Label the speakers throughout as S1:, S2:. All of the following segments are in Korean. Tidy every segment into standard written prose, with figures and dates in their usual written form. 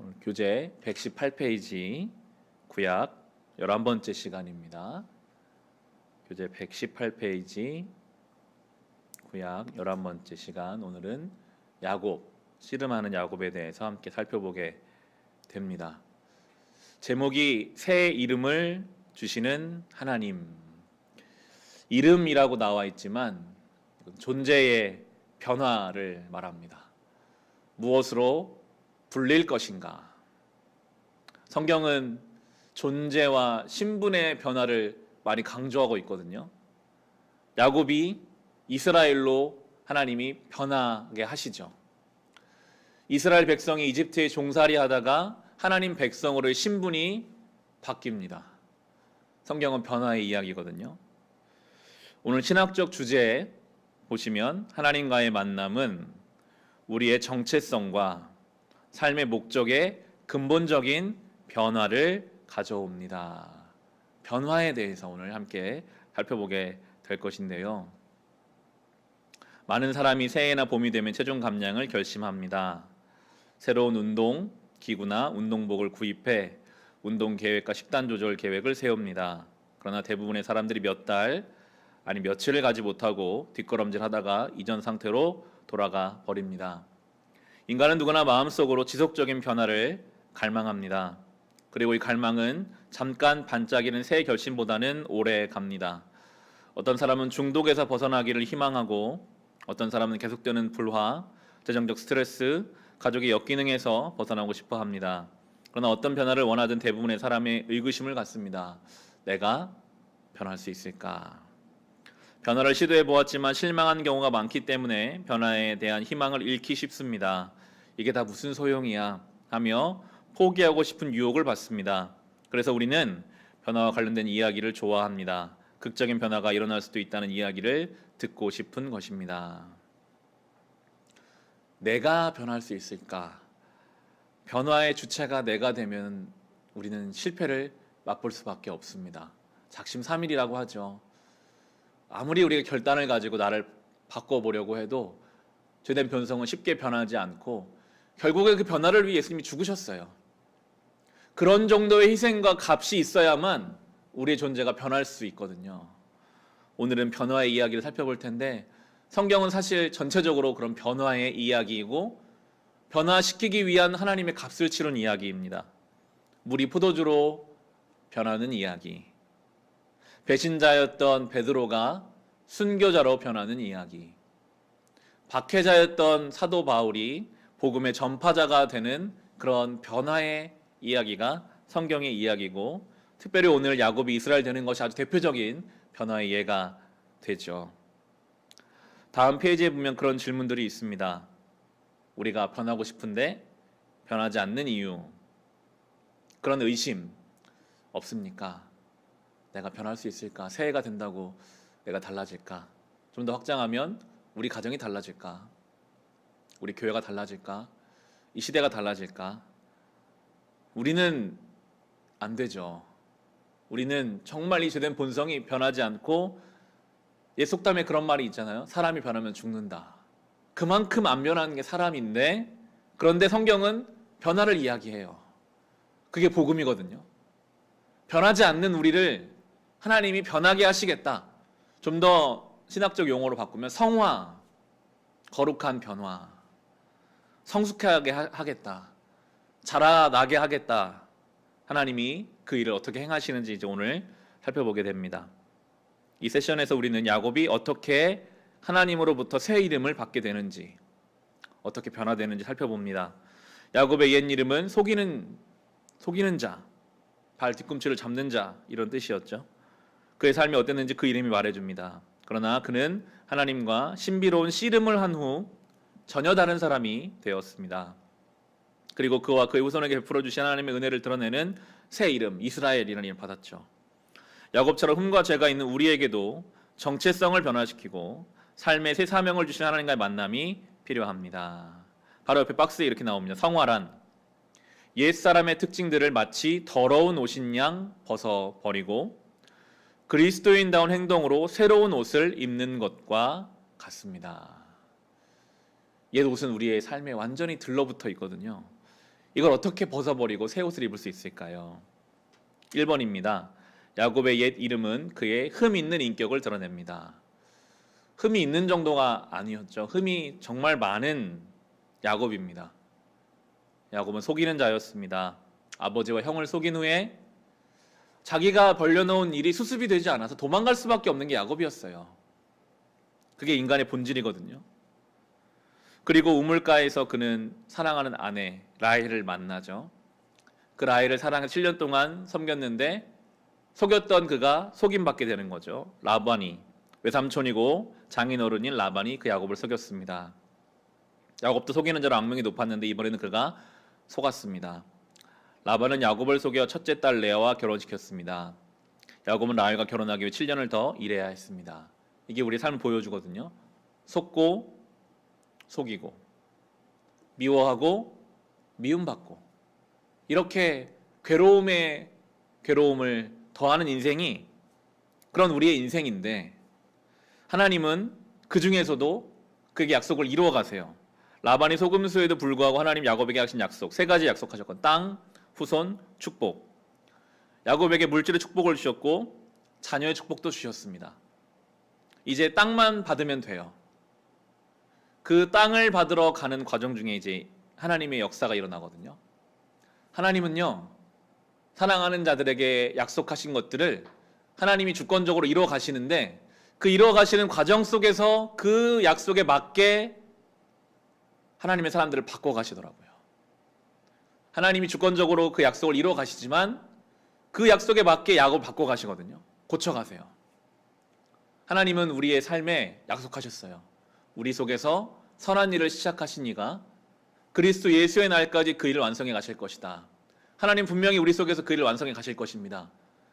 S1: 오늘 교재 118페이지 구약 11번째 시간입니다. 교재 118페이지 구약 11번째 시간, 오늘은 야곱, 씨름하는 야곱에 대해서 함께 살펴보게 됩니다. 제목이 새 이름을 주시는 하나님. 이름이라고 나와 있지만 존재의 변화를 말합니다. 무엇으로 불릴 것인가? 성경은 존재와 신분의 변화를 많이 강조하고 있거든요. 야곱이 이스라엘로 하나님이 변하게 하시죠. 이스라엘 백성이 이집트에 종살이 하다가 하나님 백성으로의 신분이 바뀝니다. 성경은 변화의 이야기거든요. 오늘 신학적 주제에 보시면 하나님과의 만남은 우리의 정체성과 삶의 목적에 근본적인 변화를 가져옵니다. 변화에 대해서 오늘 함께 살펴보게 될 것인데요. 많은 사람이 새해나 봄이 되면 체중 감량을 결심합니다. 새로운 운동, 기구나 운동복을 구입해 운동 계획과 식단 조절 계획을 세웁니다. 그러나 대부분의 사람들이 몇 달, 아니 며칠을 가지 못하고 뒷걸음질하다가 이전 상태로 돌아가 버립니다. 인간은 누구나 마음속으로 지속적인 변화를 갈망합니다. 그리고 이 갈망은 잠깐 반짝이는 새 결심보다는 오래 갑니다. 어떤 사람은 중독에서 벗어나기를 희망하고, 어떤 사람은 계속되는 불화, 재정적 스트레스, 가족의 역기능에서 벗어나고 싶어 합니다. 그러나 어떤 변화를 원하든 대부분의 사람의 의구심을 갖습니다. 내가 변할 수 있을까? 변화를 시도해 보았지만 실망한 경우가 많기 때문에 변화에 대한 희망을 잃기 쉽습니다. 이게 다 무슨 소용이야 하며 포기하고 싶은 유혹을 받습니다. 그래서 우리는 변화와 관련된 이야기를 좋아합니다. 극적인 변화가 일어날 수도 있다는 이야기를 듣고 싶은 것입니다. 내가 변할 수 있을까? 변화의 주체가 내가 되면 우리는 실패를 맛볼 수밖에 없습니다. 작심삼일이라고 하죠. 아무리 우리가 결단을 가지고 나를 바꿔보려고 해도 죄된 변성은 쉽게 변하지 않고 결국에 그 변화를 위해 예수님이 죽으셨어요. 그런 정도의 희생과 값이 있어야만 우리의 존재가 변할 수 있거든요. 오늘은 변화의 이야기를 살펴볼 텐데, 성경은 사실 전체적으로 그런 변화의 이야기이고 변화시키기 위한 하나님의 값을 치른 이야기입니다. 물이 포도주로 변하는 이야기, 배신자였던 베드로가 순교자로 변하는 이야기, 박해자였던 사도 바울이 복음의 전파자가 되는 그런 변화의 이야기가 성경의 이야기고, 특별히 오늘 야곱이 이스라엘 되는 것이 아주 대표적인 변화의 예가 되죠. 다음 페이지에 보면 그런 질문들이 있습니다. 우리가 변하고 싶은데 변하지 않는 이유, 그런 의심 없습니까? 내가 변할 수 있을까? 새해가 된다고 내가 달라질까? 좀 더 확장하면 우리 가정이 달라질까? 우리 교회가 달라질까? 이 시대가 달라질까? 우리는 안 되죠. 우리는 정말 이 죄된 본성이 변하지 않고, 옛 속담에 그런 말이 있잖아요. 사람이 변하면 죽는다. 그만큼 안 변하는 게 사람인데, 그런데 성경은 변화를 이야기해요. 그게 복음이거든요. 변하지 않는 우리를 하나님이 변하게 하시겠다. 좀 더 신학적 용어로 바꾸면 성화, 거룩한 변화, 성숙하게 하겠다, 자라나게 하겠다. 하나님이 그 일을 어떻게 행하시는지 이제 오늘 살펴보게 됩니다. 이 세션에서 우리는 야곱이 어떻게 하나님으로부터 새 이름을 받게 되는지, 어떻게 변화되는지 살펴봅니다. 야곱의 옛 이름은 속이는 자, 발 뒤꿈치를 잡는 자, 이런 뜻이었죠. 그의 삶이 어땠는지 그 이름이 말해줍니다. 그러나 그는 하나님과 신비로운 씨름을 한 후 전혀 다른 사람이 되었습니다. 그리고 그와 그의 후손에게 베풀어 주신 하나님의 은혜를 드러내는 새 이름, 이스라엘이라는 이름을 받았죠. 야곱처럼 흠과 죄가 있는 우리에게도 정체성을 변화시키고 삶의 새 사명을 주신 하나님과의 만남이 필요합니다. 바로 옆에 박스에 이렇게 나옵니다. 성화란 옛사람의 특징들을 마치 더러운 옷인 양 벗어버리고 그리스도인다운 행동으로 새로운 옷을 입는 것과 같습니다. 옛 옷은 우리의 삶에 완전히 들러붙어 있거든요. 이걸 어떻게 벗어버리고 새 옷을 입을 수 있을까요? 1번입니다. 야곱의 옛 이름은 그의 흠 있는 인격을 드러냅니다. 흠이 있는 정도가 아니었죠. 흠이 정말 많은 야곱입니다. 야곱은 속이는 자였습니다. 아버지와 형을 속인 후에 자기가 벌려놓은 일이 수습이 되지 않아서 도망갈 수밖에 없는 게 야곱이었어요. 그게 인간의 본질이거든요. 그리고 우물가에서 그는 사랑하는 아내 라헬을 만나죠. 그 라헬을 사랑해 7년 동안 섬겼는데 속였던 그가 속임받게 되는 거죠. 라반이, 외삼촌이고 장인어른인 라반이 그 야곱을 속였습니다. 야곱도 속이는 자로 악명이 높았는데 이번에는 그가 속았습니다. 라반은 야곱을 속여 첫째 딸 레아와 결혼시켰습니다. 야곱은 라헬과 결혼하기 위해 7년을 더 일해야 했습니다. 이게 우리의 삶을 보여주거든요. 속고 속이고 미워하고 미움받고 이렇게 괴로움에 괴로움을 더하는 인생이 그런 우리의 인생인데 하나님은 그 중에서도 그에게 약속을 이루어 가세요. 라반이 속임수에도 불구하고 하나님 야곱에게 하신 약속, 세 가지 약속하셨건 땅, 후손, 축복. 야곱에게 물질의 축복을 주셨고 자녀의 축복도 주셨습니다. 이제 땅만 받으면 돼요. 그 땅을 받으러 가는 과정 중에 이제 하나님의 역사가 일어나거든요. 하나님은요, 사랑하는 자들에게 약속하신 것들을 하나님이 주권적으로 이루어 가시는데 그 이루어 가시는 과정 속에서 그 약속에 맞게 하나님의 사람들을 바꿔 가시더라고요. 하나님이 주권적으로 그 약속을 이루어 가시지만 그 약속에 맞게 야곱을 바꿔 가시거든요. 고쳐 가세요. 하나님은 우리의 삶에 약속하셨어요. 우리 속에서 선한 일을 시작하신 이가 그리스도 예수의 날까지 그 일을 완성해 가실 것이다. 하나님 분명히 우리 속에서 그 일을 완성해 가실 것입니다.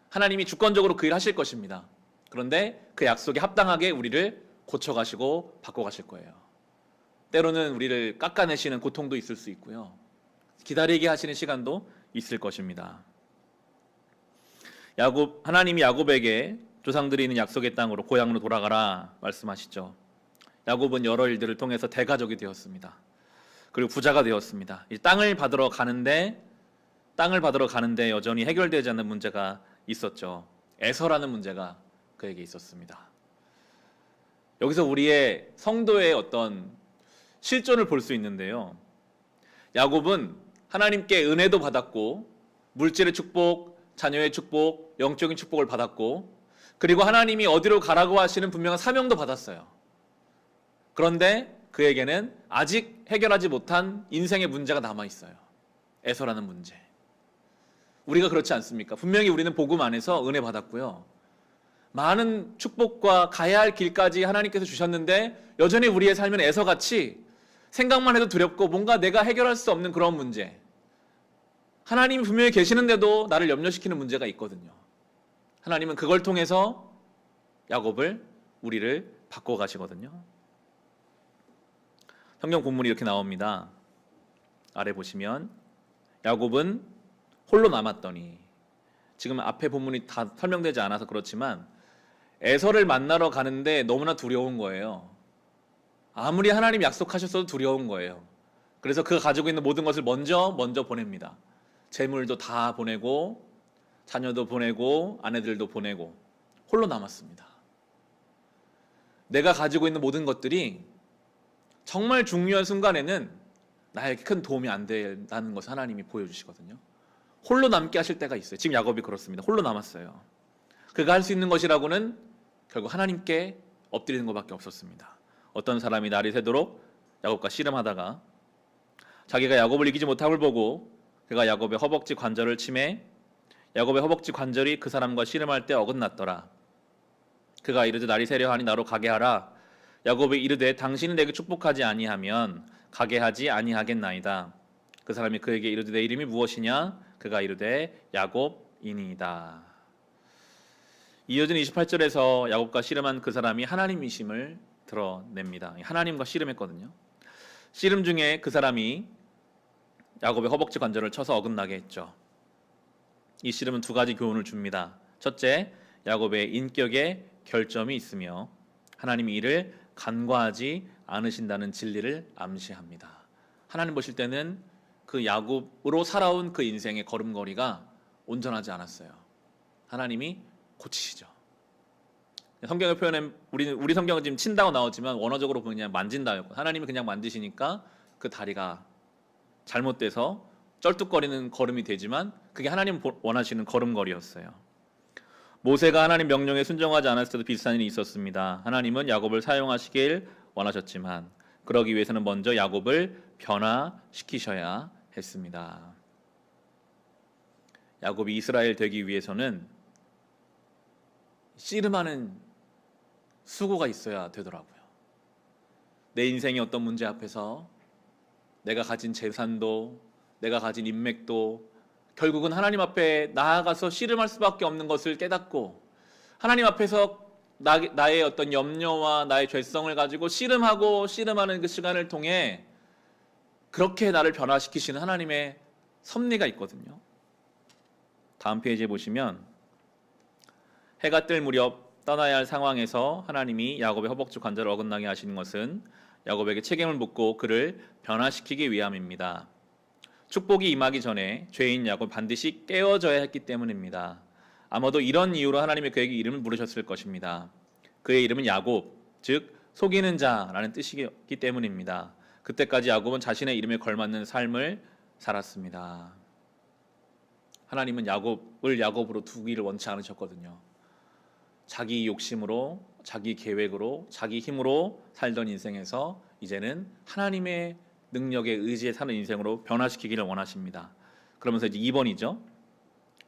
S1: 하나님이 주권적으로 그 일을 하실 것입니다. 그런데 그 약속에 합당하게 우리를 고쳐가시고 바꿔가실 거예요. 때로는 우리를 깎아내시는 고통도 있을 수 있고요. 기다리게 하시는 시간도 있을 것입니다. 하나님이 야곱에게 조상들이 있는 약속의 땅으로 고향으로 돌아가라 말씀하시죠. 야곱은 여러 일들을 통해서 대가족이 되었습니다. 그리고 부자가 되었습니다. 이 땅을 받으러 가는데 여전히 해결되지 않는 문제가 있었죠. 에서라는 문제가 그에게 있었습니다. 여기서 우리의 성도의 어떤 실존을 볼 수 있는데요. 야곱은 하나님께 은혜도 받았고 물질의 축복, 자녀의 축복, 영적인 축복을 받았고 그리고 하나님이 어디로 가라고 하시는 분명한 사명도 받았어요. 그런데 그에게는 아직 해결하지 못한 인생의 문제가 남아있어요. 에서라는 문제. 우리가 그렇지 않습니까? 분명히 우리는 복음 안에서 은혜 받았고요. 많은 축복과 가야 할 길까지 하나님께서 주셨는데 여전히 우리의 삶은 에서같이 생각만 해도 두렵고 뭔가 내가 해결할 수 없는 그런 문제. 하나님이 분명히 계시는데도 나를 염려시키는 문제가 있거든요. 하나님은 그걸 통해서 야곱을, 우리를 바꿔가시거든요. 성경 본문이 이렇게 나옵니다. 아래 보시면 야곱은 홀로 남았더니, 지금 앞에 본문이 다 설명되지 않아서 그렇지만 에서를 만나러 가는데 너무나 두려운 거예요. 아무리 하나님 약속하셨어도 두려운 거예요. 그래서 그가 가지고 있는 모든 것을 먼저 보냅니다. 재물도 다 보내고 자녀도 보내고 아내들도 보내고 홀로 남았습니다. 내가 가지고 있는 모든 것들이 정말 중요한 순간에는 나에게 큰 도움이 안 된다는 것을 하나님이 보여주시거든요. 홀로 남게 하실 때가 있어요. 지금 야곱이 그렇습니다. 홀로 남았어요. 그가 할 수 있는 것이라고는 결국 하나님께 엎드리는 것밖에 없었습니다. 어떤 사람이 날이 새도록 야곱과 씨름하다가 자기가 야곱을 이기지 못함을 보고 그가 야곱의 허벅지 관절을 치매 야곱의 허벅지 관절이 그 사람과 씨름할 때 어긋났더라. 그가 이르되 날이 새려 하니 나로 가게 하라. 야곱이 이르되 당신이 내게 축복하지 아니하면 가게 하지 아니하겠나이다. 그 사람이 그에게 이르되 내 이름이 무엇이냐? 그가 이르되 야곱이니이다. 이어진 28절에서 야곱과 씨름한 그 사람이 하나님이심을 드러냅니다. 하나님과 씨름했거든요. 씨름 중에 그 사람이 야곱의 허벅지 관절을 쳐서 어긋나게 했죠. 이 씨름은 두 가지 교훈을 줍니다. 첫째, 야곱의 인격에 결점이 있으며 하나님이 이를 간과하지 않으신다는 진리를 암시합니다. 하나님 보실 때는 그 야곱으로 살아온 그 인생의 걸음걸이가 온전하지 않았어요. 하나님이 고치시죠. 성경의 표현은 우리 성경은 지금 친다고 나오지만 원어적으로 보면 그냥 만진다였고, 하나님이 그냥 만지시니까 그 다리가 잘못돼서 쩔뚝거리는 걸음이 되지만 그게 하나님 원하시는 걸음걸이였어요. 모세가 하나님 명령에 순종하지 않았을 때도 비슷한 일이 있었습니다. 하나님은 야곱을 사용하시길 원하셨지만 그러기 위해서는 먼저 야곱을 변화시키셔야 했습니다. 야곱이 이스라엘 되기 위해서는 씨름하는 수고가 있어야 되더라고요. 내 인생의 어떤 문제 앞에서 내가 가진 재산도, 내가 가진 인맥도 결국은 하나님 앞에 나아가서 씨름할 수밖에 없는 것을 깨닫고, 하나님 앞에서 나의 어떤 염려와 나의 죄성을 가지고 씨름하는 그 시간을 통해 그렇게 나를 변화시키시는 하나님의 섭리가 있거든요. 다음 페이지에 보시면 해가 뜰 무렵 떠나야 할 상황에서 하나님이 야곱의 허벅지 관절을 어긋나게 하시는 것은 야곱에게 책임을 묻고 그를 변화시키기 위함입니다. 축복이 임하기 전에 죄인 야곱 반드시 깨어져야 했기 때문입니다. 아마도 이런 이유로 하나님이 그에게 이름을 부르셨을 것입니다. 그의 이름은 야곱, 즉 속이는 자라는 뜻이기 때문입니다. 그때까지 야곱은 자신의 이름에 걸맞는 삶을 살았습니다. 하나님은 야곱을 야곱으로 두기를 원치 않으셨거든요. 자기 욕심으로, 자기 계획으로, 자기 힘으로 살던 인생에서 이제는 하나님의 능력에 의지해 사는 인생으로 변화시키기를 원하십니다. 그러면서 이제 2번이죠.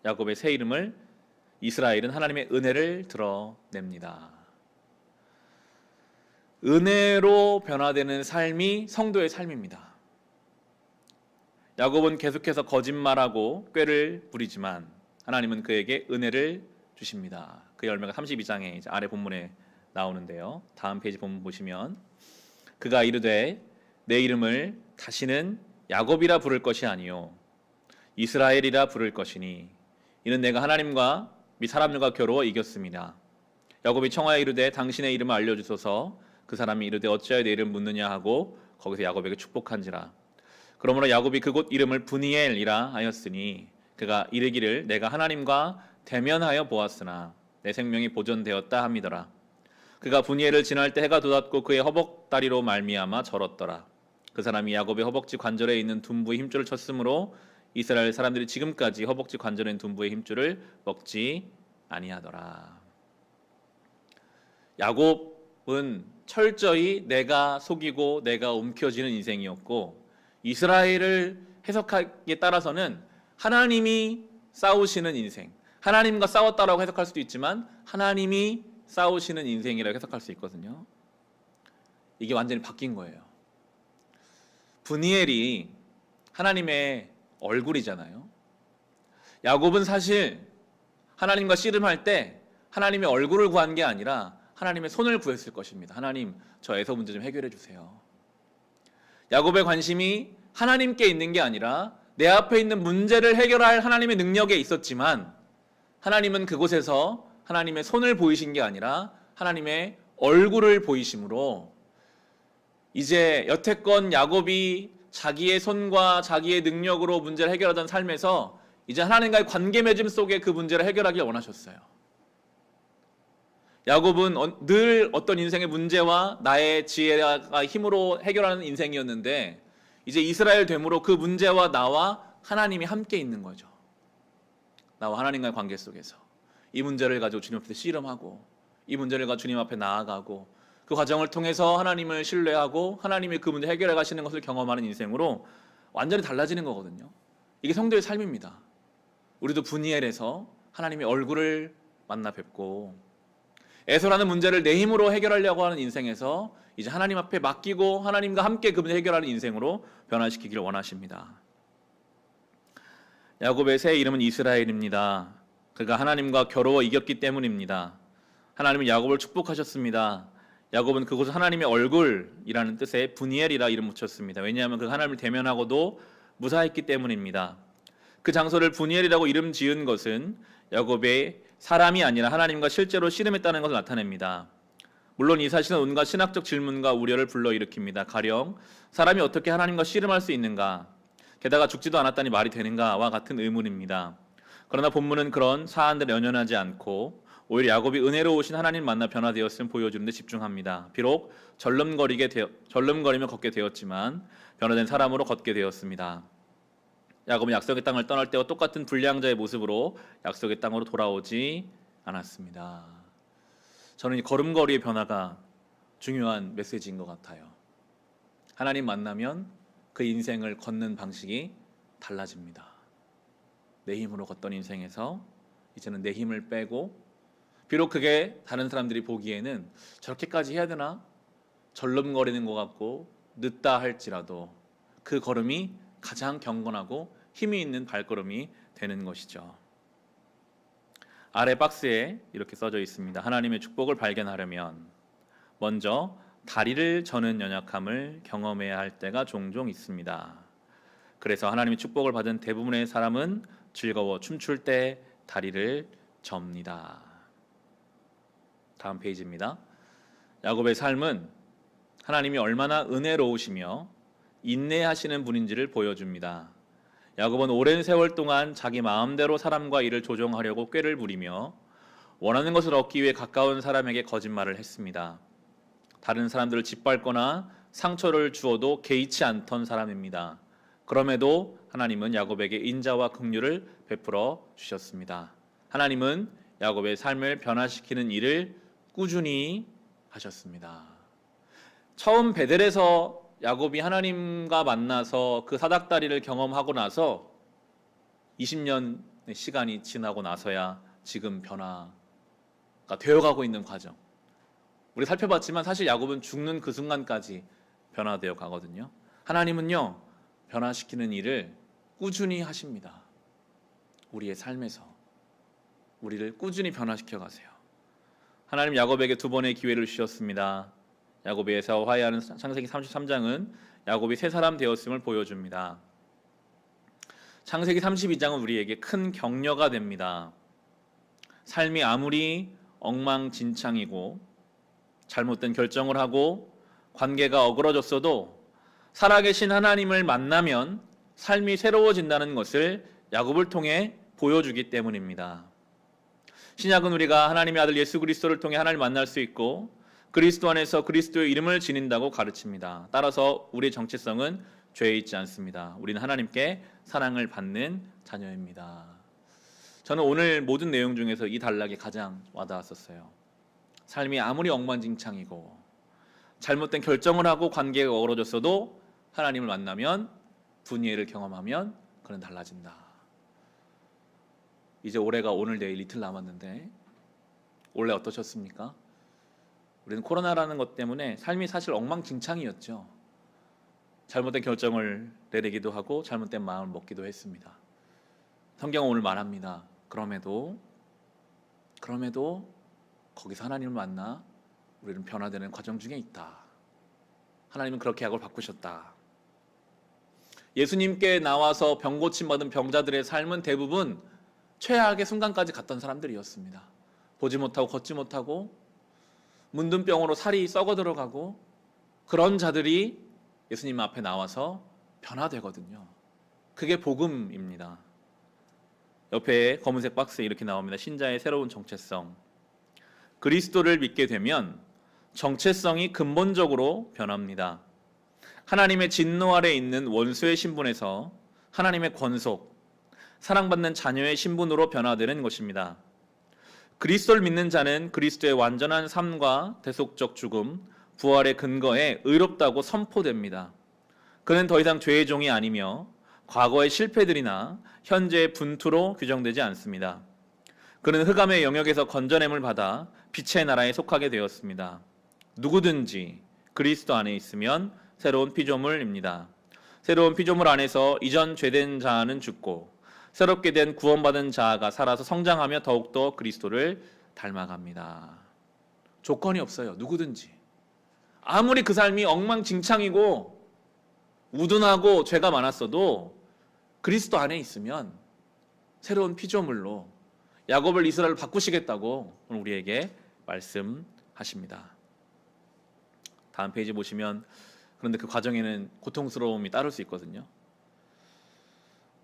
S1: 야곱의 새 이름을 이스라엘은 하나님의 은혜를 드러냅니다. 은혜로 변화되는 삶이 성도의 삶입니다. 야곱은 계속해서 거짓말하고 꾀를 부리지만 하나님은 그에게 은혜를 주십니다. 그 열매가 32장에 이제 아래 본문에 나오는데요. 다음 페이지 본문 보시면 그가 이르되 내 이름을 다시는 야곱이라 부를 것이 아니요 이스라엘이라 부를 것이니 이는 내가 하나님과 및 사람들과 겨루어 이겼습니다. 야곱이 청하여 이르되 당신의 이름을 알려주소서. 그 사람이 이르되 어찌하여 내 이름 묻느냐 하고 거기서 야곱에게 축복한지라. 그러므로 야곱이 그곳 이름을 브니엘이라 하였으니 그가 이르기를 내가 하나님과 대면하여 보았으나 내 생명이 보존되었다 함이더라. 그가 브니엘을 지날 때 해가 돋았고 그의 허벅다리로 말미암아 절었더라. 그 사람이 야곱의 허벅지 관절에 있는 둔부의 힘줄을 쳤으므로 이스라엘 사람들이 지금까지 허벅지 관절에 있는 둔부의 힘줄을 먹지 아니하더라. 야곱은 철저히 내가 속이고 내가 움켜쥐는 인생이었고, 이스라엘을 해석하기에 따라서는 하나님이 싸우시는 인생, 하나님과 싸웠다라고 해석할 수도 있지만 하나님이 싸우시는 인생이라고 해석할 수 있거든요. 이게 완전히 바뀐 거예요. 브니엘이 하나님의 얼굴이잖아요. 야곱은 사실 하나님과 씨름할 때 하나님의 얼굴을 구한 게 아니라 하나님의 손을 구했을 것입니다. 하나님, 저 에서 문제 좀 해결해 주세요. 야곱의 관심이 하나님께 있는 게 아니라 내 앞에 있는 문제를 해결할 하나님의 능력에 있었지만, 하나님은 그곳에서 하나님의 손을 보이신 게 아니라 하나님의 얼굴을 보이심으로 이제 여태껏 야곱이 자기의 손과 자기의 능력으로 문제를 해결하던 삶에서 이제 하나님과의 관계 맺음 속에 그 문제를 해결하길 원하셨어요. 야곱은 늘 어떤 인생의 문제와 나의 지혜와 힘으로 해결하는 인생이었는데 이제 이스라엘 됨으로 그 문제와 나와 하나님이 함께 있는 거죠. 나와 하나님과의 관계 속에서 이 문제를 가지고 주님 앞에 씨름하고 이 문제를 가지고 주님 앞에 나아가고 그 과정을 통해서 하나님을 신뢰하고 하나님이 그 문제 해결해 가시는 것을 경험하는 인생으로 완전히 달라지는 거거든요. 이게 성도의 삶입니다. 우리도 브니엘에서 하나님의 얼굴을 만나 뵙고 에서라는 문제를 내 힘으로 해결하려고 하는 인생에서 이제 하나님 앞에 맡기고 하나님과 함께 그 문제 해결하는 인생으로 변화시키기를 원하십니다. 야곱의 새 이름은 이스라엘입니다. 그가 하나님과 겨루어 이겼기 때문입니다. 하나님은 야곱을 축복하셨습니다. 야곱은 그곳을 하나님의 얼굴이라는 뜻의 브니엘이라 이름 붙였습니다. 왜냐하면 그 하나님을 대면하고도 무사했기 때문입니다. 그 장소를 브니엘이라고 이름 지은 것은 야곱의 사람이 아니라 하나님과 실제로 씨름했다는 것을 나타냅니다. 물론 이 사실은 온갖 신학적 질문과 우려를 불러일으킵니다. 가령 사람이 어떻게 하나님과 씨름할 수 있는가? 게다가 죽지도 않았다니 말이 되는가와 같은 의문입니다. 그러나 본문은 그런 사안들을 연연하지 않고 오히려 야곱이 은혜로우신 하나님 만나 변화되었음을 보여주는 데 집중합니다. 비록 절름거리며 걷게 되었지만 변화된 사람으로 걷게 되었습니다. 야곱은 약속의 땅을 떠날 때와 똑같은 불량자의 모습으로 약속의 땅으로 돌아오지 않았습니다. 저는 이 걸음걸이의 변화가 중요한 메시지인 것 같아요. 하나님 만나면 그 인생을 걷는 방식이 달라집니다. 내 힘으로 걷던 인생에서 이제는 내 힘을 빼고, 비록 그게 다른 사람들이 보기에는 저렇게까지 해야 되나? 절름거리는 것 같고 늦다 할지라도 그 걸음이 가장 경건하고 힘이 있는 발걸음이 되는 것이죠. 아래 박스에 이렇게 써져 있습니다. 하나님의 축복을 발견하려면 먼저 다리를 저는 연약함을 경험해야 할 때가 종종 있습니다. 그래서 하나님의 축복을 받은 대부분의 사람은 즐거워 춤출 때 다리를 접니다. 다음 페이지입니다. 야곱의 삶은 하나님이 얼마나 은혜로우시며 인내하시는 분인지를 보여줍니다. 야곱은 오랜 세월 동안 자기 마음대로 사람과 일을 조종하려고 꾀를 부리며 원하는 것을 얻기 위해 가까운 사람에게 거짓말을 했습니다. 다른 사람들을 짓밟거나 상처를 주어도 개의치 않던 사람입니다. 그럼에도 하나님은 야곱에게 인자와 긍휼을 베풀어 주셨습니다. 하나님은 야곱의 삶을 변화시키는 일을 꾸준히 하셨습니다. 처음 베델에서 야곱이 하나님과 만나서 그 사닥다리를 경험하고 나서 20년의 시간이 지나고 나서야 지금 변화가 되어가고 있는 과정. 우리 살펴봤지만 사실 야곱은 죽는 그 순간까지 변화되어 가거든요. 하나님은요, 변화시키는 일을 꾸준히 하십니다. 우리의 삶에서 우리를 꾸준히 변화시켜 가세요. 하나님 야곱에게 두 번의 기회를 주셨습니다. 야곱이 에사와 화해하는 창세기 33장은 야곱이 새 사람 되었음을 보여줍니다. 창세기 32장은 우리에게 큰 격려가 됩니다. 삶이 아무리 엉망진창이고 잘못된 결정을 하고 관계가 어그러졌어도 살아계신 하나님을 만나면 삶이 새로워진다는 것을 야곱을 통해 보여주기 때문입니다. 신약은 우리가 하나님의 아들 예수 그리스도를 통해 하나님을 만날 수 있고 그리스도 안에서 그리스도의 이름을 지닌다고 가르칩니다. 따라서 우리의 정체성은 죄에 있지 않습니다. 우리는 하나님께 사랑을 받는 자녀입니다. 저는 오늘 모든 내용 중에서 이 단락이 가장 와닿았었어요. 삶이 아무리 엉망진창이고 잘못된 결정을 하고 관계가 어그러졌어도 하나님을 만나면 분이해를 경험하면 그는 달라진다. 이제 올해가 오늘 내일 이틀 남았는데 올해 어떠셨습니까? 우리는 코로나라는 것 때문에 삶이 사실 엉망진창이었죠. 잘못된 결정을 내리기도 하고 잘못된 마음을 먹기도 했습니다. 성경은 오늘 말합니다. 그럼에도 거기서 하나님을 만나 우리는 변화되는 과정 중에 있다. 하나님은 그렇게 약을 바꾸셨다. 예수님께 나와서 병 고침 받은 병자들의 삶은 대부분 최악의 순간까지 갔던 사람들이었습니다. 보지 못하고 걷지 못하고 문둥병으로 살이 썩어 들어가고 그런 자들이 예수님 앞에 나와서 변화되거든요. 그게 복음입니다. 옆에 검은색 박스에 이렇게 나옵니다. 신자의 새로운 정체성. 그리스도를 믿게 되면 정체성이 근본적으로 변합니다. 하나님의 진노 아래 있는 원수의 신분에서 하나님의 권속, 사랑받는 자녀의 신분으로 변화되는 것입니다. 그리스도를 믿는 자는 그리스도의 완전한 삶과 대속적 죽음, 부활의 근거에 의롭다고 선포됩니다. 그는 더 이상 죄의 종이 아니며 과거의 실패들이나 현재의 분투로 규정되지 않습니다. 그는 흑암의 영역에서 건져냄을 받아 빛의 나라에 속하게 되었습니다. 누구든지 그리스도 안에 있으면 새로운 피조물입니다. 새로운 피조물 안에서 이전 죄된 자는 죽고 새롭게 된 구원받은 자아가 살아서 성장하며 더욱더 그리스도를 닮아갑니다. 조건이 없어요. 누구든지. 아무리 그 삶이 엉망진창이고 우둔하고 죄가 많았어도 그리스도 안에 있으면 새로운 피조물로 야곱을 이스라엘을 바꾸시겠다고 오늘 우리에게 말씀하십니다. 다음 페이지 보시면 그런데 그 과정에는 고통스러움이 따를 수 있거든요.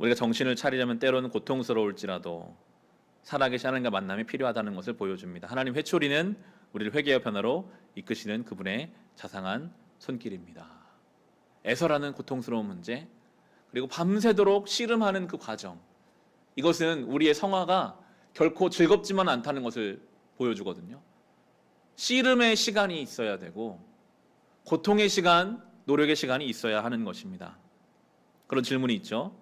S1: 우리가 정신을 차리려면 때로는 고통스러울지라도 살아계신 하나님과 만남이 필요하다는 것을 보여줍니다. 하나님 회초리는 우리를 회개와 변화로 이끄시는 그분의 자상한 손길입니다. 애설하는 고통스러운 문제, 그리고 밤새도록 씨름하는 그 과정, 이것은 우리의 성화가 결코 즐겁지만 않다는 것을 보여주거든요. 씨름의 시간이 있어야 되고 고통의 시간, 노력의 시간이 있어야 하는 것입니다. 그런 질문이 있죠.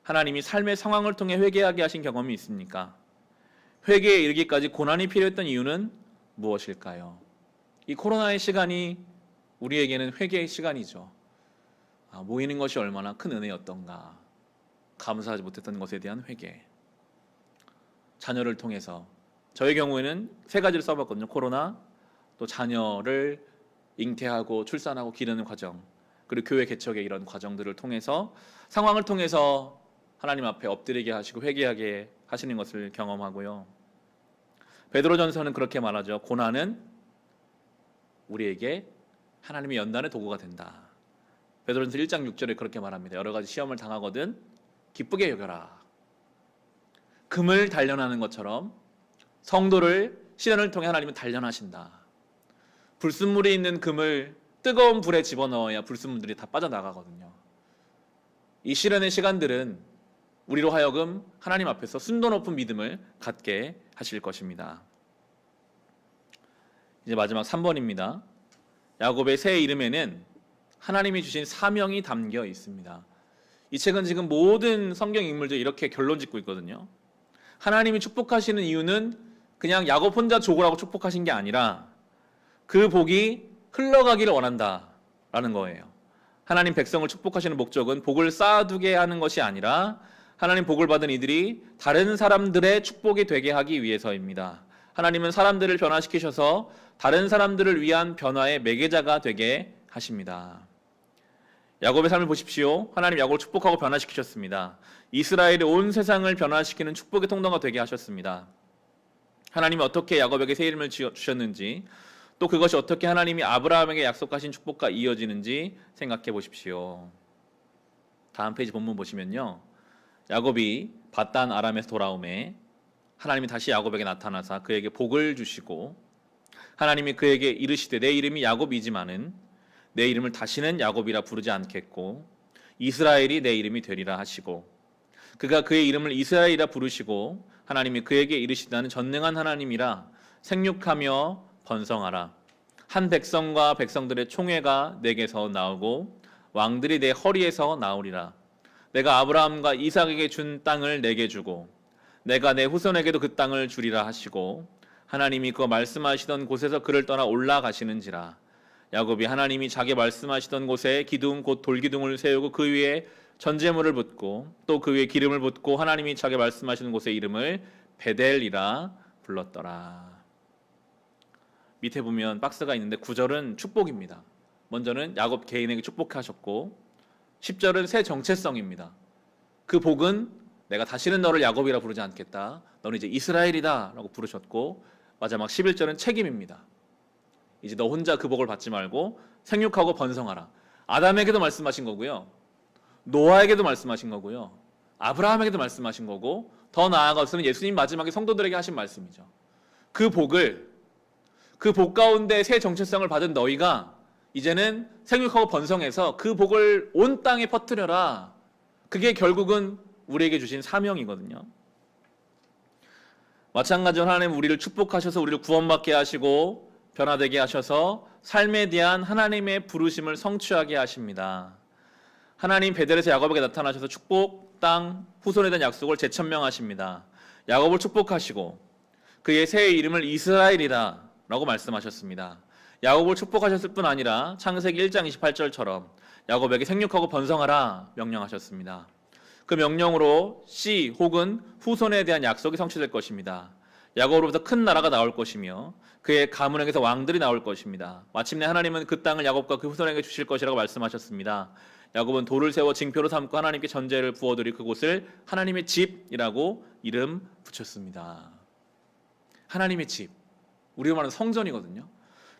S1: 하나님이 삶의 상황을 통해 회개하게 하신 경험이 있습니까? 회개에 이르기까지 고난이 필요했던 이유는 무엇일까요? 이 코로나의 시간이 우리에게는 회개의 시간이죠. 모이는 것이 얼마나 큰 은혜였던가, 감사하지 못했던 것에 대한 회개. 자녀를 통해서, 저의 경우에는 세 가지를 써봤거든요. 코로나, 또 자녀를 잉태하고 출산하고 기르는 과정, 그리고 교회 개척의 이런 과정들을 통해서, 상황을 통해서 하나님 앞에 엎드리게 하시고 회개하게 하시는 것을 경험하고요. 베드로전서는 그렇게 말하죠. 고난은 우리에게 하나님의 연단의 도구가 된다. 베드로전서 1장 6절에 그렇게 말합니다. 여러 가지 시험을 당하거든 기쁘게 여겨라. 금을 단련하는 것처럼 성도를 시련을 통해 하나님은 단련하신다. 불순물이 있는 금을 뜨거운 불에 집어넣어야 불순물들이 다 빠져나가거든요. 이 시련의 시간들은 우리로 하여금 하나님 앞에서 순도 높은 믿음을 갖게 하실 것입니다. 이제 마지막 3번입니다. 야곱의 새 이름에는 하나님이 주신 사명이 담겨 있습니다. 이 책은 지금 모든 성경 인물들이 이렇게 결론 짓고 있거든요. 하나님이 축복하시는 이유는 그냥 야곱 혼자 조고라고 축복하신 게 아니라 그 복이 흘러가기를 원한다라는 거예요. 하나님 백성을 축복하시는 목적은 복을 쌓아두게 하는 것이 아니라 하나님 복을 받은 이들이 다른 사람들의 축복이 되게 하기 위해서입니다. 하나님은 사람들을 변화시키셔서 다른 사람들을 위한 변화의 매개자가 되게 하십니다. 야곱의 삶을 보십시오. 하나님 야곱을 축복하고 변화시키셨습니다. 이스라엘의 온 세상을 변화시키는 축복의 통로가 되게 하셨습니다. 하나님이 어떻게 야곱에게 새 이름을 주셨는지, 또 그것이 어떻게 하나님이 아브라함에게 약속하신 축복과 이어지는지 생각해 보십시오. 다음 페이지 본문 보시면요, 야곱이 밧단 아람에서 돌아오매 하나님이 다시 야곱에게 나타나사 그에게 복을 주시고, 하나님이 그에게 이르시되 내 이름이 야곱이지만은 내 이름을 다시는 야곱이라 부르지 않겠고 이스라엘이 내 이름이 되리라 하시고, 그가 그의 이름을 이스라엘이라 부르시고 하나님이 그에게 이르시다는 전능한 하나님이라 생육하며 번성하라. 한 백성과 백성들의 총회가 내게서 나오고 왕들이 내 허리에서 나오리라. 내가 아브라함과 이삭에게 준 땅을 내게 주고 내가 내 후손에게도 그 땅을 주리라 하시고, 하나님이 그 말씀하시던 곳에서 그를 떠나 올라가시는지라. 야곱이 하나님이 자기 말씀하시던 곳에 기둥 곧 돌기둥을 세우고 그 위에 전제물을 붓고 또 그 위에 기름을 붓고 하나님이 자기 말씀하시는 곳의 이름을 베델이라 불렀더라. 밑에 보면 박스가 있는데 9절은 축복입니다. 먼저는 야곱 개인에게 축복하셨고 10절은 새 정체성입니다. 그 복은 내가 다시는 너를 야곱이라 부르지 않겠다. 너는 이제 이스라엘이다 라고 부르셨고, 마지막 11절은 책임입니다. 이제 너 혼자 그 복을 받지 말고 생육하고 번성하라. 아담에게도 말씀하신 거고요, 노아에게도 말씀하신 거고요, 아브라함에게도 말씀하신 거고, 더 나아가서는 예수님 마지막에 성도들에게 하신 말씀이죠. 그 복을, 그 복 가운데 새 정체성을 받은 너희가 이제는 생육하고 번성해서 그 복을 온 땅에 퍼뜨려라. 그게 결국은 우리에게 주신 사명이거든요. 마찬가지로 하나님은 우리를 축복하셔서 우리를 구원받게 하시고 변화되게 하셔서 삶에 대한 하나님의 부르심을 성취하게 하십니다. 하나님 베델에서 야곱에게 나타나셔서 축복, 땅, 후손에 대한 약속을 재천명하십니다. 야곱을 축복하시고 그의 새 이름을 이스라엘이라 라고 말씀하셨습니다. 야곱을 축복하셨을 뿐 아니라 창세기 1장 28절처럼 야곱에게 생육하고 번성하라 명령하셨습니다. 그 명령으로 씨 혹은 후손에 대한 약속이 성취될 것입니다. 야곱으로부터 큰 나라가 나올 것이며 그의 가문에게서 왕들이 나올 것입니다. 마침내 하나님은 그 땅을 야곱과 그 후손에게 주실 것이라고 말씀하셨습니다. 야곱은 돌을 세워 징표로 삼고 하나님께 전제를 부어드리 그곳을 하나님의 집이라고 이름 붙였습니다. 하나님의 집, 우리가 말하는 성전이거든요.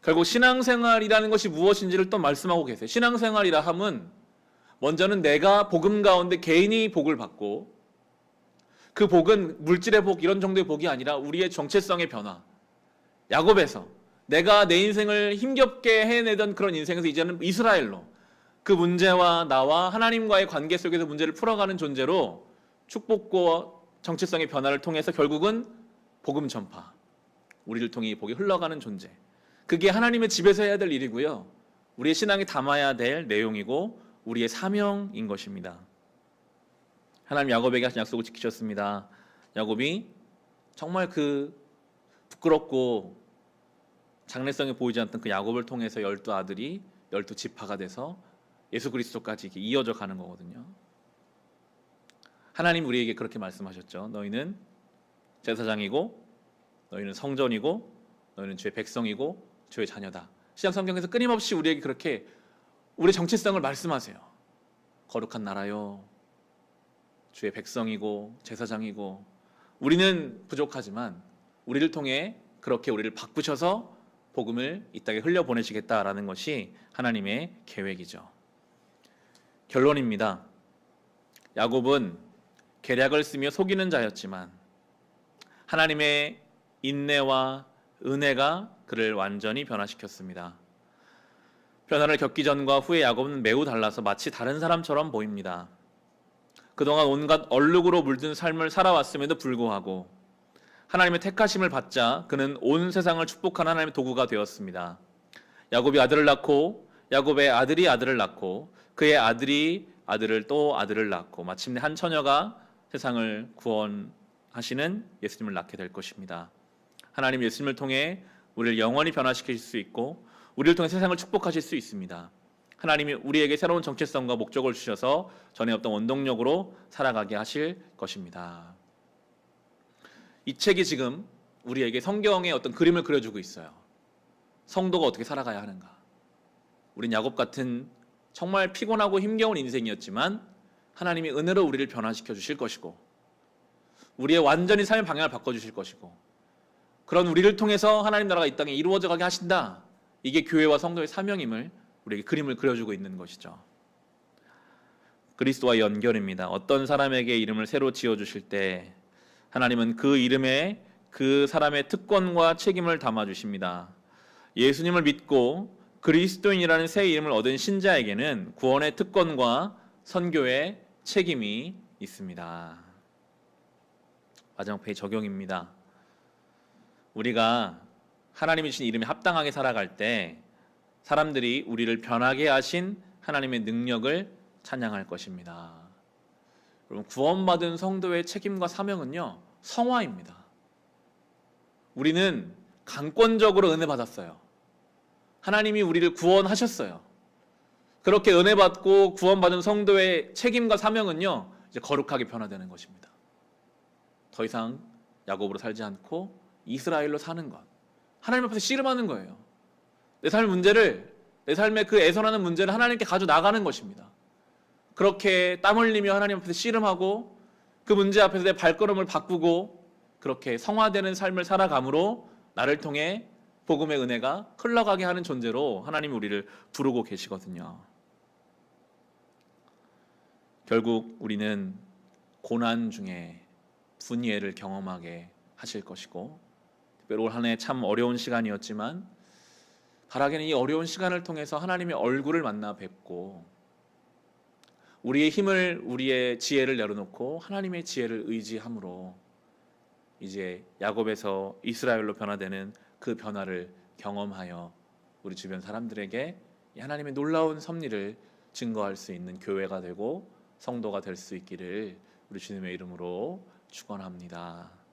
S1: 결국 신앙생활이라는 것이 무엇인지를 또 말씀하고 계세요. 신앙생활이라 함은 먼저는 내가 복음 가운데 개인이 복을 받고, 그 복은 물질의 복 이런 정도의 복이 아니라 우리의 정체성의 변화. 야곱에서 내가 내 인생을 힘겹게 해내던 그런 인생에서 이제는 이스라엘로, 그 문제와 나와 하나님과의 관계 속에서 문제를 풀어가는 존재로 축복과 정체성의 변화를 통해서 결국은 복음 전파, 우리를 통해 이 복이 흘러가는 존재. 그게 하나님의 집에서 해야 될 일이고요, 우리의 신앙이 담아야 될 내용이고 우리의 사명인 것입니다. 하나님 야곱에게 하신 약속을 지키셨습니다. 야곱이 정말 그 부끄럽고 장래성이 보이지 않던 그 야곱을 통해서 12아들이 12지파가 돼서 예수 그리스도까지 이렇게 이어져 가는 거거든요. 하나님 우리에게 그렇게 말씀하셨죠. 너희는 제사장이고, 너희는 성전이고, 너희는 주의 백성이고 주의 자녀다. 신약 성경에서 끊임없이 우리에게 그렇게 우리의 정체성을 말씀하세요. 거룩한 나라요, 주의 백성이고 제사장이고. 우리는 부족하지만 우리를 통해 그렇게 우리를 바꾸셔서 복음을 이 땅에 흘려보내시겠다라는 것이 하나님의 계획이죠. 결론입니다. 야곱은 계략을 쓰며 속이는 자였지만 하나님의 인내와 은혜가 그를 완전히 변화시켰습니다. 변화를 겪기 전과 후에 야곱은 매우 달라서 마치 다른 사람처럼 보입니다. 그동안 온갖 얼룩으로 물든 삶을 살아왔음에도 불구하고 하나님의 택하심을 받자 그는 온 세상을 축복하는 하나님의 도구가 되었습니다. 야곱이 아들을 낳고, 야곱의 아들이 아들을 낳고, 그의 아들이 아들을 또 아들을 낳고, 마침내 한 처녀가 세상을 구원하시는 예수님을 낳게 될 것입니다. 하나님 예수님을 통해 우리를 영원히 변화시킬 수 있고 우리를 통해 세상을 축복하실 수 있습니다. 하나님이 우리에게 새로운 정체성과 목적을 주셔서 전에 없던 원동력으로 살아가게 하실 것입니다. 이 책이 지금 우리에게 성경의 어떤 그림을 그려주고 있어요. 성도가 어떻게 살아가야 하는가. 우린 야곱 같은 정말 피곤하고 힘겨운 인생이었지만 하나님이 은혜로 우리를 변화시켜 주실 것이고 우리의 완전히 삶의 방향을 바꿔주실 것이고, 그런 우리를 통해서 하나님 나라가 이 땅에 이루어져 가게 하신다. 이게 교회와 성도의 사명임을 우리에게 그림을 그려주고 있는 것이죠. 그리스도와 연결입니다. 어떤 사람에게 이름을 새로 지어주실 때 하나님은 그 이름에 그 사람의 특권과 책임을 담아주십니다. 예수님을 믿고 그리스도인이라는 새 이름을 얻은 신자에게는 구원의 특권과 선교의 책임이 있습니다. 마지막 페이지 적용입니다. 우리가 하나님이 주신 이름에 합당하게 살아갈 때 사람들이 우리를 변하게 하신 하나님의 능력을 찬양할 것입니다. 여러분, 구원받은 성도의 책임과 사명은요, 성화입니다. 우리는 강권적으로 은혜 받았어요. 하나님이 우리를 구원하셨어요. 그렇게 은혜 받고 구원받은 성도의 책임과 사명은요, 이제 거룩하게 변화되는 것입니다. 더 이상 야곱으로 살지 않고 이스라엘로 사는 것, 하나님 앞에서 씨름하는 거예요. 내 삶의 문제를, 내 삶의 그 애선하는 문제를 하나님께 가져 나가는 것입니다. 그렇게 땀 흘리며 하나님 앞에서 씨름하고 그 문제 앞에서 내 발걸음을 바꾸고 그렇게 성화되는 삶을 살아감으로 나를 통해 복음의 은혜가 흘러가게 하는 존재로 하나님이 우리를 부르고 계시거든요. 결국 우리는 고난 중에 분이애를 경험하게 하실 것이고, 특별히 올 한 해 참 어려운 시간이었지만 바라기는 이 어려운 시간을 통해서 하나님의 얼굴을 만나 뵙고 우리의 힘을, 우리의 지혜를 내려놓고 하나님의 지혜를 의지함으로 이제 야곱에서 이스라엘로 변화되는 그 변화를 경험하여 우리 주변 사람들에게 하나님의 놀라운 섭리를 증거할 수 있는 교회가 되고 성도가 될 수 있기를 우리 주님의 이름으로 축원합니다.